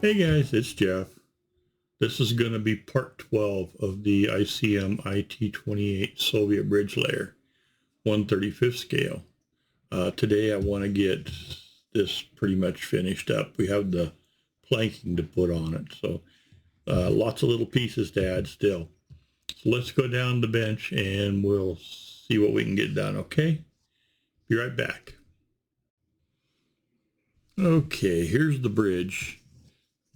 Hey guys, it's Jeff. This is going to be part 12 of the ICM IT-28 Soviet bridge layer, 1/35th scale. Today I want to get this pretty much finished up. We have the planking to put on it, so lots of little pieces to add still. So let's go down the bench and we'll see what we can get done, okay? Be right back. Okay, here's the bridge.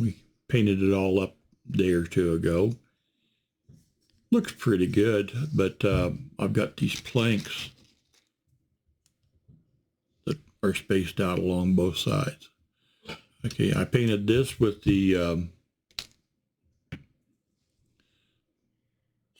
We painted it all up a day or two ago. Looks pretty good, but I've got these planks that are spaced out along both sides. Okay, I painted this with the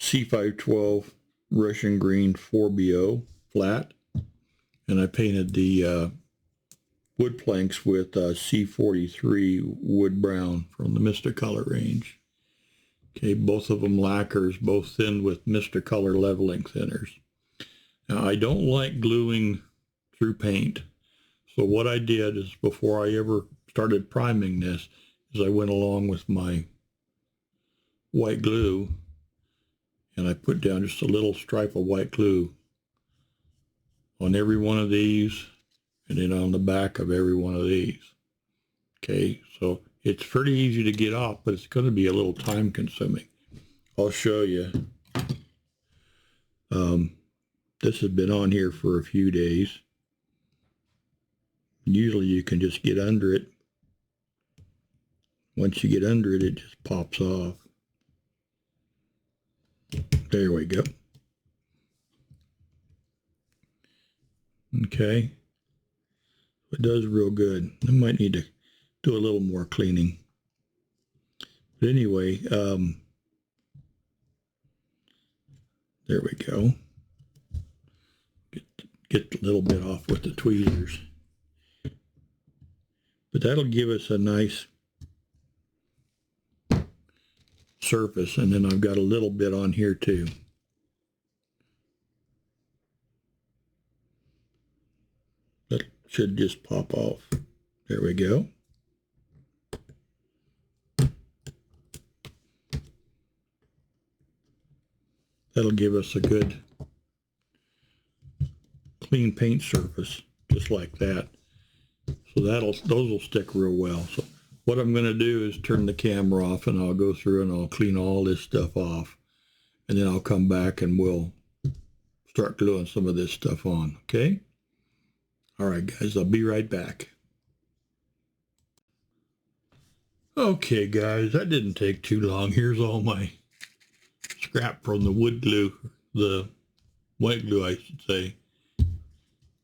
C512 Russian Green 4BO flat, and I painted the wood planks with C43 Wood Brown from the Mr. Color range. Okay, both of them lacquers, both thinned with Mr. Color leveling thinners. Now, I don't like gluing through paint. So what I did is, before I ever started priming this, is I went along with my white glue and I put down just a little stripe of white glue on every one of these and then on the back of every one of these. Okay, so it's pretty easy to get off, but it's going to be a little time consuming. I'll show you. This has been on here for a few days. Usually you can just get under it. Once you get under it, it just pops off. There we go. Okay. It does real good. I might need to do a little more cleaning. But anyway, there we go. Get a little bit off with the tweezers. But that'll give us a nice surface, and then I've got a little bit on here too. That should just pop off. There we go. That'll give us a good clean paint surface, just like that. So those will stick real well. So what I'm going to do is turn the camera off, and I'll go through and I'll clean all this stuff off, and then I'll come back and we'll start gluing some of this stuff on. Okay? All right, guys, I'll be right back. Okay, guys, that didn't take too long. Here's all my scrap from the wood glue, the white glue, I should say.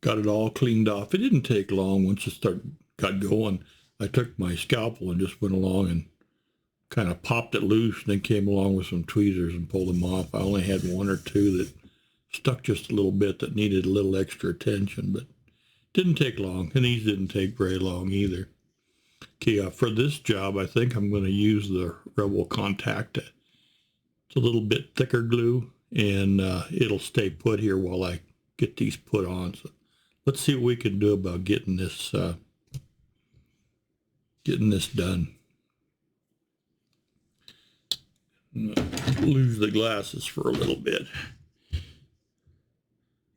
Got it all cleaned off. It didn't take long. Once it got going, I took my scalpel and just went along and kind of popped it loose, and then came along with some tweezers and pulled them off. I only had one or two that stuck just a little bit that needed a little extra attention, but didn't take long, and these didn't take very long either. Okay, for this job, I think I'm going to use the Rebel Contact. It's a little bit thicker glue, and it'll stay put here while I get these put on. So let's see what we can do about getting this done. Lose the glasses for a little bit.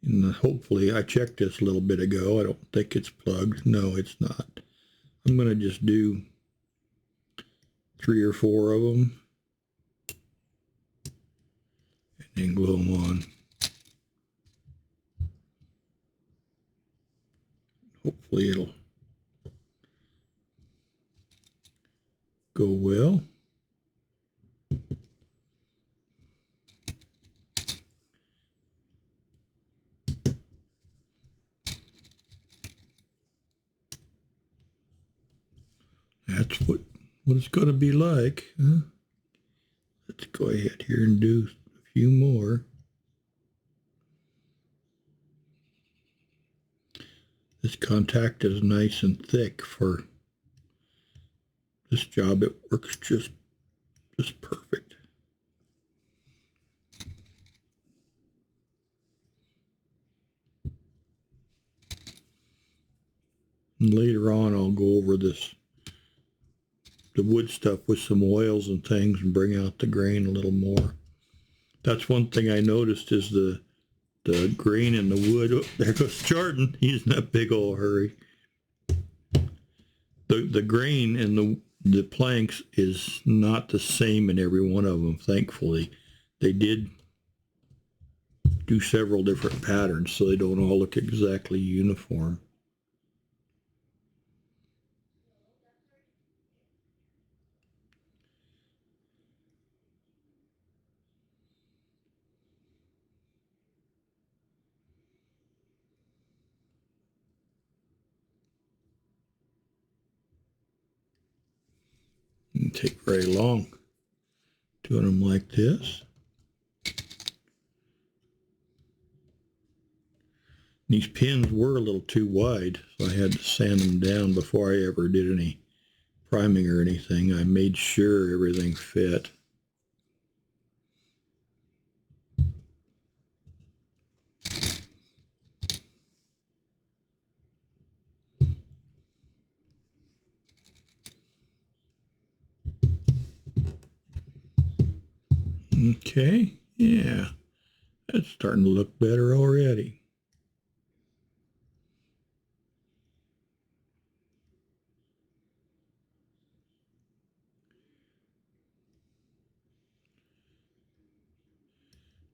And hopefully, I checked this a little bit ago. I don't think it's plugged. No, it's not. I'm going to just do 3 or 4 of them and then glue them on. Hopefully it'll go well. That's what it's going to be like. Huh? Let's go ahead here and do a few more. This contact is nice and thick for this job. It works just perfect. And later on, I'll go over this the wood stuff with some oils and things and bring out the grain a little more. That's one thing I noticed is the grain in the wood. Oh, there goes Jordan. He's in a big old hurry. The grain in the planks is not the same in every one of them, thankfully. They did do several different patterns so they don't all look exactly uniform. Didn't take very long doing them like this. These pins were a little too wide, so I had to sand them down before I ever did any priming or anything. I made sure everything fit. Okay, yeah, that's starting to look better already.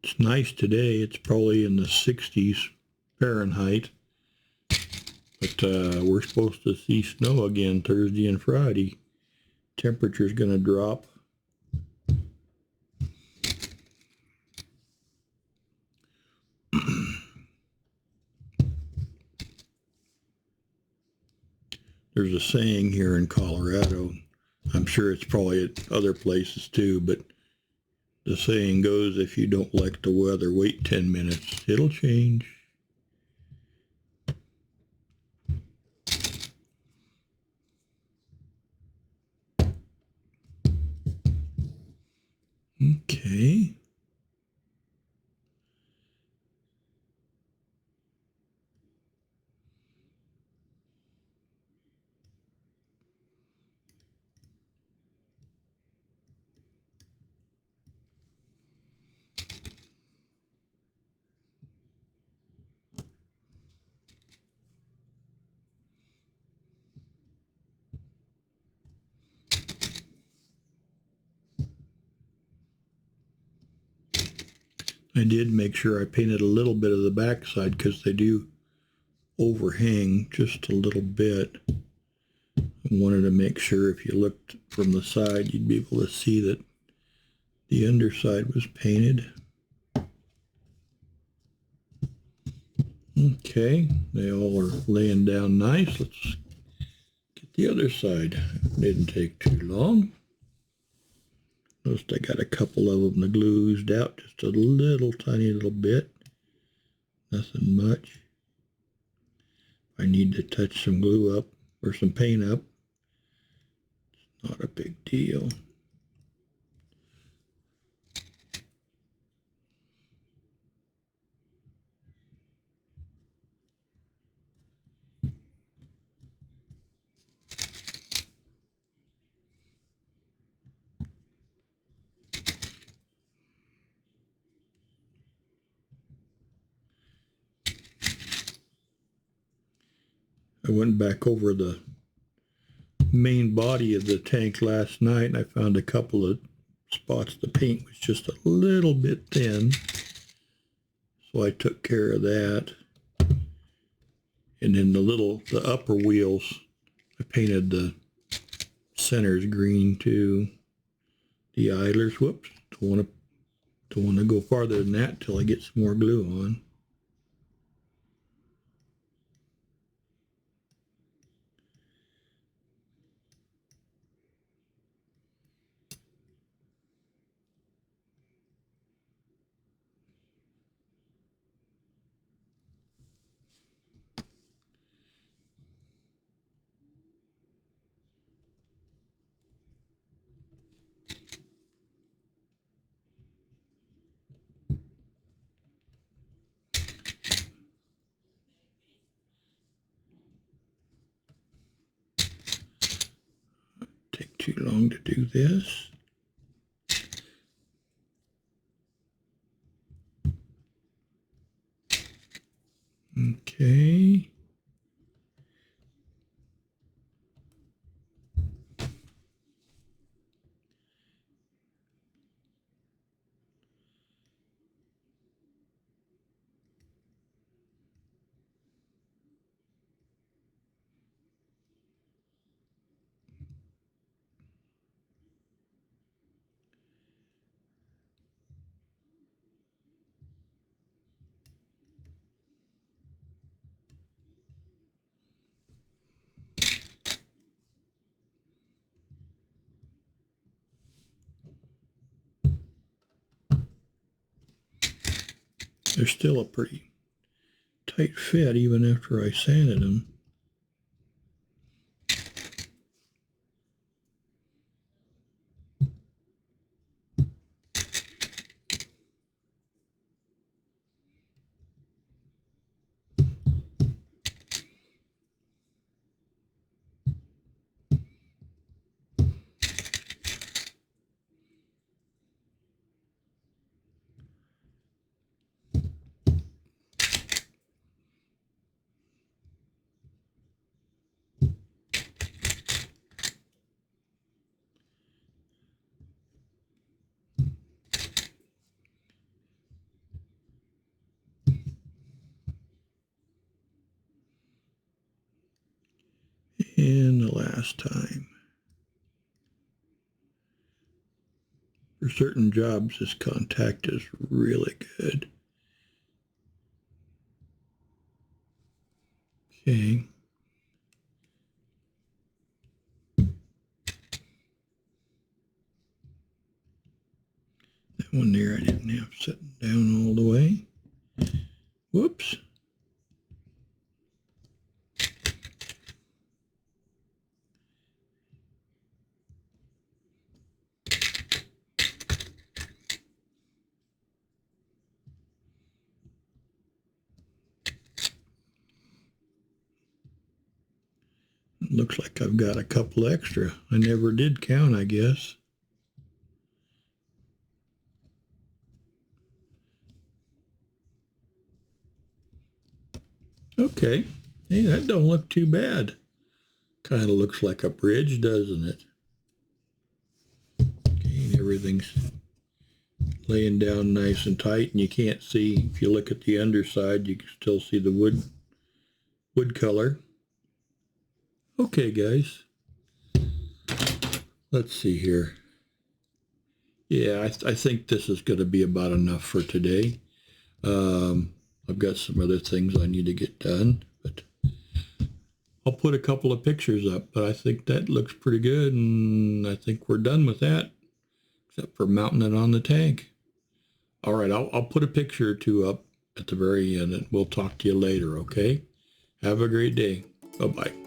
It's nice today. It's probably in the 60s Fahrenheit, but we're supposed to see snow again Thursday and Friday. Temperature's going to drop. There's a saying here in Colorado, I'm sure it's probably at other places too, but the saying goes, if you don't like the weather, wait 10 minutes. It'll change. Okay. I did make sure I painted a little bit of the backside because they do overhang just a little bit. I wanted to make sure if you looked from the side, you'd be able to see that the underside was painted. Okay, they all are laying down nice. Let's get the other side. Didn't take too long. Noticed I got a couple of them, the glue oozed out just a little tiny little bit. Nothing much. I need to touch some glue up or some paint up. It's not a big deal. I went back over the main body of the tank last night and I found a couple of spots the paint was just a little bit thin. So I took care of that. And then the upper wheels, I painted the centers green too. The idlers, whoops, don't want to go farther than that till I get some more glue on. too long to do this. Okay. They're still a pretty tight fit even after I sanded them. And the last time. For certain jobs, this contact is really good. Okay. That one there I didn't have sitting down all the way. Whoops. Looks like I've got a couple extra. I never did count, I guess. Okay. Hey, that don't look too bad. Kind of looks like a bridge, doesn't it? Okay, and everything's laying down nice and tight, and you can't see, if you look at the underside, you can still see the wood color. Okay, guys. Let's see here. Yeah, I think this is going to be about enough for today. I've got some other things I need to get done, but I'll put a couple of pictures up, but I think that looks pretty good, and I think we're done with that, except for mounting it on the tank. All right, I'll put a picture or two up at the very end, and we'll talk to you later, okay? Have a great day. Bye-bye.